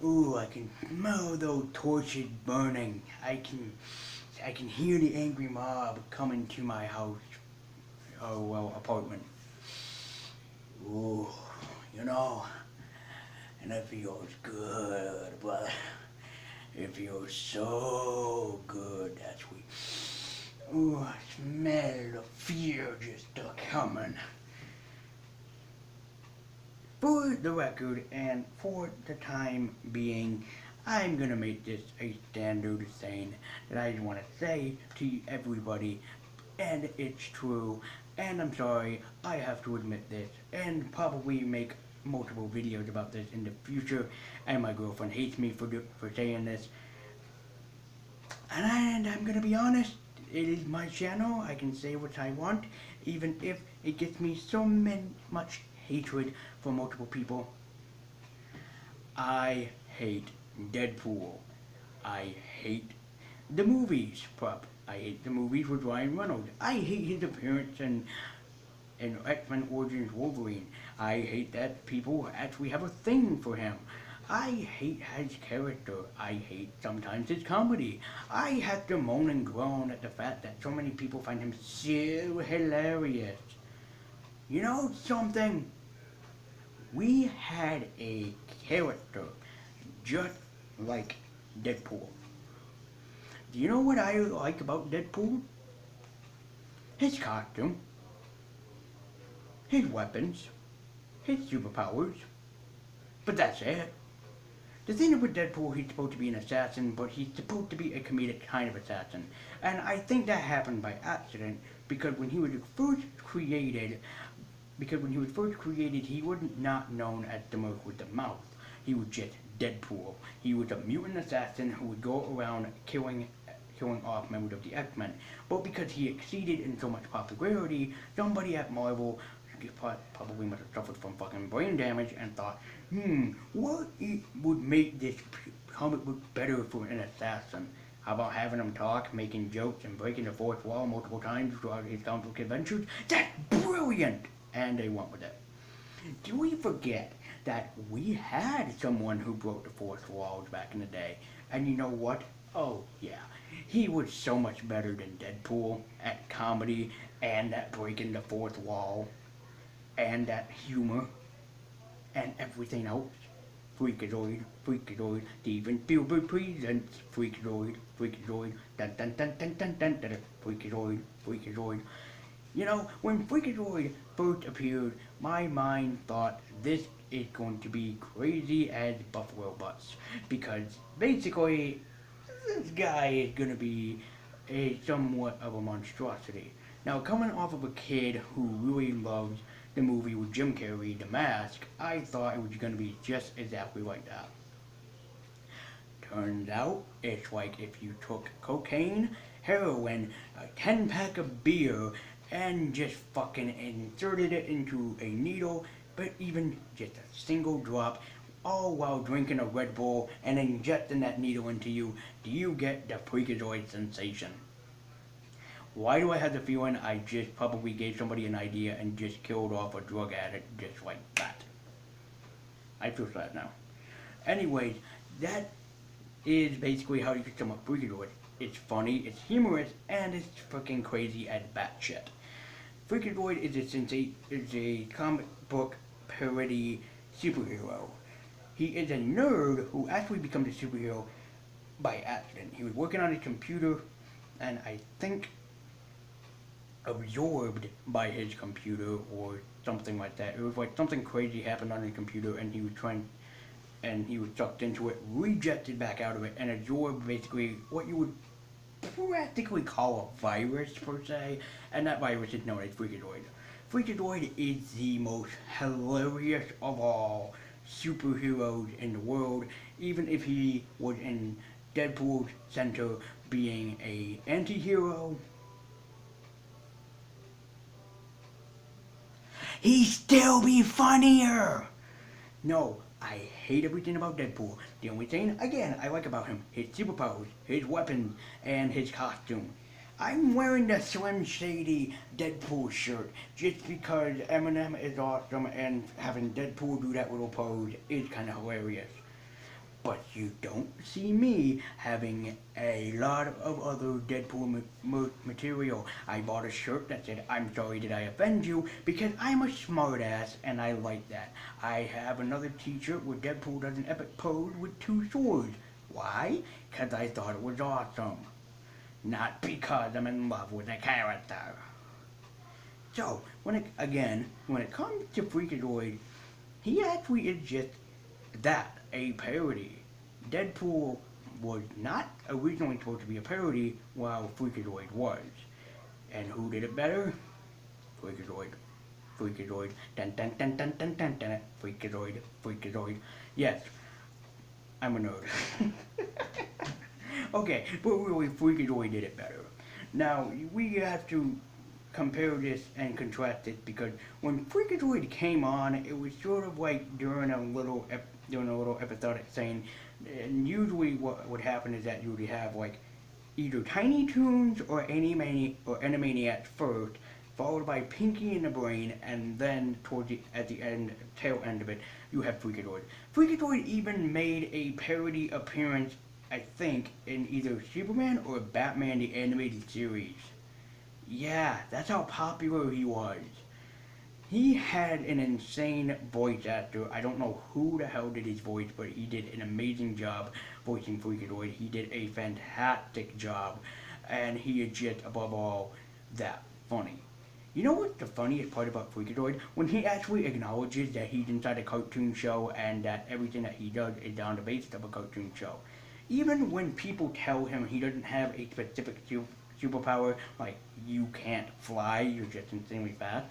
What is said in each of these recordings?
Ooh, I can smell those torches burning. I can hear the angry mob coming to my house. Oh well, apartment. Ooh, you know, and it feels good, brother. It feels so good. That's sweet. Ooh, I smell the fear just coming. For the record and for the time being, I'm gonna make this a standard saying that I want to say to everybody, and it's true, and I'm sorry I have to admit this, and probably make multiple videos about this in the future, and my girlfriend hates me for saying this, and I'm gonna be honest, it is my channel, I can say what I want, even if it gets me so much hatred from multiple people. I hate Deadpool. I hate the movies, prop. I hate the movies with Ryan Reynolds. I hate his appearance in X-Men Origins Wolverine. I hate that people actually have a thing for him. I hate his character. I hate sometimes his comedy. I have to moan and groan at the fact that so many people find him so hilarious. You know something? We had a character just like Deadpool. Do you know what I like about Deadpool? His costume, his weapons, his superpowers. But that's it. The thing with Deadpool, he's supposed to be an assassin, but he's supposed to be a comedic kind of assassin. And I think that happened by accident because when he was first created, he was not known as the Merc with the Mouth. He was just Deadpool. He was a mutant assassin who would go around killing off members of the X-Men. But because he exceeded in so much popularity, somebody at Marvel probably must have suffered from fucking brain damage and thought, what would make this comic book better for an assassin? How about having him talk, making jokes, and breaking the fourth wall multiple times throughout his comic book adventures? That's brilliant! And they went with it. Do we forget that we had someone who broke the fourth wall back in the day? And you know what? Oh, yeah. He was so much better than Deadpool at comedy and at breaking the fourth wall and at humor and everything else. Freakazoid, Freakazoid, Steven Spielberg presents Freakazoid, Freakazoid, dun dun dun dun dun dun dun, Freakazoid, Freakazoid. You know, when Freakazoid first appeared, my mind thought this is going to be crazy as buffalo butts. Because basically, this guy is going to be a somewhat of a monstrosity. Now, coming off of a kid who really loves the movie with Jim Carrey, The Mask, I thought it was going to be just exactly like that. Turns out, it's like if you took cocaine, heroin, a 10-pack of beer, and just fucking inserted it into a needle, but even just a single drop, all while drinking a Red Bull and injecting that needle into you, do you get the Freakazoid sensation? Why do I have the feeling I just probably gave somebody an idea and just killed off a drug addict just like that? I feel sad now. Anyways, that is basically how you can sum up Freakazoid. It's funny, it's humorous, and it's fucking crazy as batshit. Freakazoid is a comic book parody superhero. He is a nerd who actually becomes a superhero by accident. He was working on his computer, and I think absorbed by his computer or something like that. It was like something crazy happened on his computer, and he was sucked into it, rejected back out of it, and absorbed basically what you would practically call a virus per se, and that virus is known as Freakazoid. Freakazoid is the most hilarious of all superheroes in the world, even if he was in Deadpool's center being a anti-hero. He'd still be funnier! No, I hate everything about Deadpool. The only thing, again, I like about him, his superpowers, his weapons, and his costume. I'm wearing the Slim Shady Deadpool shirt just because Eminem is awesome and having Deadpool do that little pose is kind of hilarious. But you don't see me having a lot of other Deadpool material. I bought a shirt that said, "I'm sorry did I offend you," because I'm a smartass and I like that. I have another t-shirt where Deadpool does an epic pose with two swords. Why? Because I thought it was awesome. Not because I'm in love with the character. So, when it comes to Freakazoid, he actually is just that, a parody. Deadpool was not originally supposed to be a parody, while Freakazoid was. And who did it better? Freakazoid. Freakazoid. Dun dun dun dun dun dun dun. Freakazoid. Freakazoid. Yes, I'm a nerd. Okay, but really, Freakazoid did it better. Now, we have to compare this and contrast it because when Freakazoid came on, it was sort of like during a little episodic scene. And usually, what would happen is that you would have like either Tiny Toons or Animaniacs first, followed by Pinky and the Brain, and then at the end, tail end of it, you have Freakazoid. Freakazoid even made a parody appearance, I think, in either Superman or Batman the Animated Series. Yeah, that's how popular he was. He had an insane voice actor. I don't know who the hell did his voice, but he did an amazing job voicing Freakazoid. He did a fantastic job, and he is just, above all, that funny. You know what's the funniest part about Freakazoid? When he actually acknowledges that he's inside a cartoon show and that everything that he does is on the basis of a cartoon show. Even when people tell him he doesn't have a specific superpower, like you can't fly, you're just insanely fast,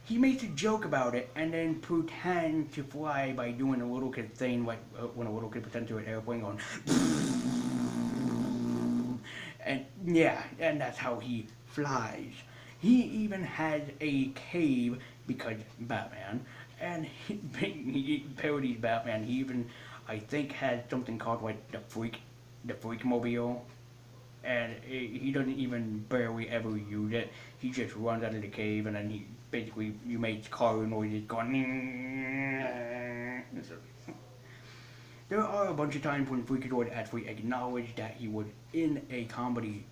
he makes a joke about it and then pretends to fly by doing a little kid thing, like when a little kid pretends to an airplane going, and yeah, and that's how he flies. He even has a cave because Batman, and he parodies Batman. He even, I think, had something called like the Freak Mobile, and he doesn't even barely ever use it. He just runs out of the cave, and then he basically you make car noises going. There are a bunch of times when Freakazoid actually acknowledged that he was in a comedy,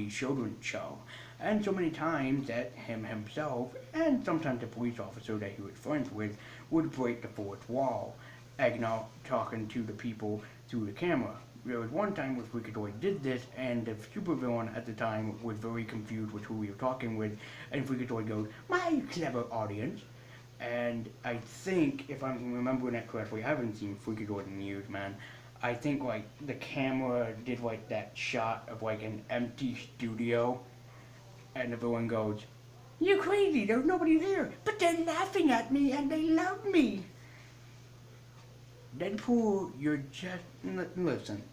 children's show, and so many times that him himself and sometimes the police officer that he was friends with would break the fourth wall, talking to the people through the camera. There was one time where Freakazoid did this, and the supervillain at the time was very confused with who we were talking with, and Freakazoid goes, "My clever audience." And I think, if I'm remembering that correctly, I haven't seen Freakazoid in years, man. I think like the camera did like that shot of like an empty studio, and the villain goes, "You're crazy, there's nobody there, but they're laughing at me and they love me." Deadpool, you're just, listen.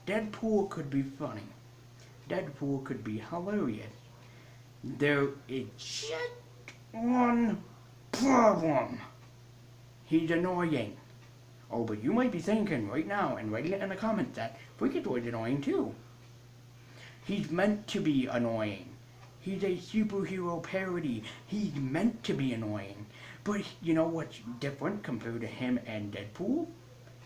Deadpool could be funny. Deadpool could be hilarious. There is just one problem. He's annoying. Oh, but you might be thinking right now and writing it in the comments that Freakazoid's annoying too. He's meant to be annoying. He's a superhero parody. He's meant to be annoying. But you know what's different compared to him and Deadpool?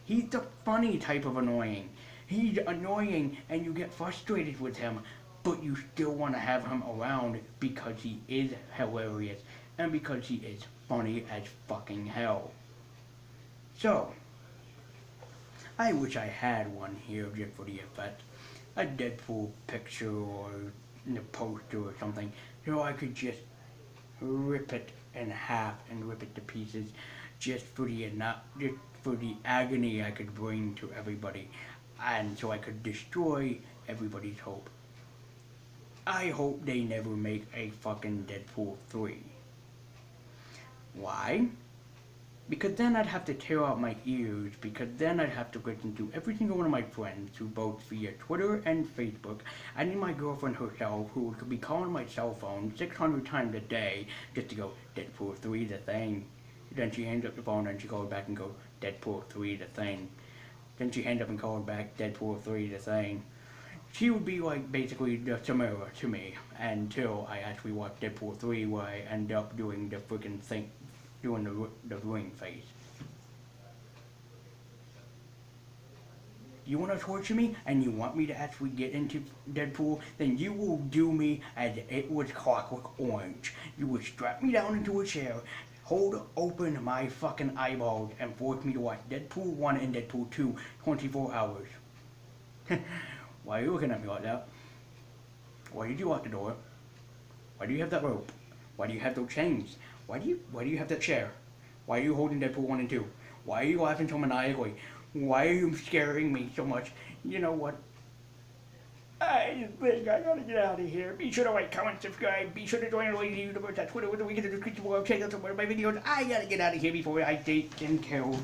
He's the funny type of annoying. He's annoying and you get frustrated with him, but you still want to have him around because he is hilarious and because he is funny as fucking hell. So, I wish I had one here just for the effect. A Deadpool picture or a poster or something, so I could just rip it in half and rip it to pieces just for the agony I could bring to everybody, and so I could destroy everybody's hope. I hope they never make a fucking Deadpool 3. Why? Because then I'd have to tear out my ears, because then I'd have to listen to every single one of my friends who vote via Twitter and Facebook, and then my girlfriend herself, who could be calling my cell phone 600 times a day just to go, "Deadpool 3 is a thing." Then she hangs up the phone and she calls back and goes, "Deadpool 3 is a thing." Then she hangs up and calls back, "Deadpool 3 is a thing." She would be like basically the Samara to me until I actually watch Deadpool 3 where I end up doing the freaking thing, doing the ring face. You want to torture me and you want me to actually get into Deadpool, then you will do me as it was Clockwork Orange. You will strap me down into a chair, hold open my fucking eyeballs, and force me to watch Deadpool 1 and Deadpool 2 24 hours. Why are you looking at me like that? Why did you lock the door? Why do you have that rope? Why do you have those chains? Why do you have that chair? Why are you holding Deadpool 1 and 2? Why are you laughing so maniacally? Why are you scaring me so much? You know what? I think I gotta get out of here. Be sure to like, comment, subscribe. Be sure to join the Lazy Universe at Twitter with the link in the description below. Check out some of my videos. I gotta get out of here before I get killed.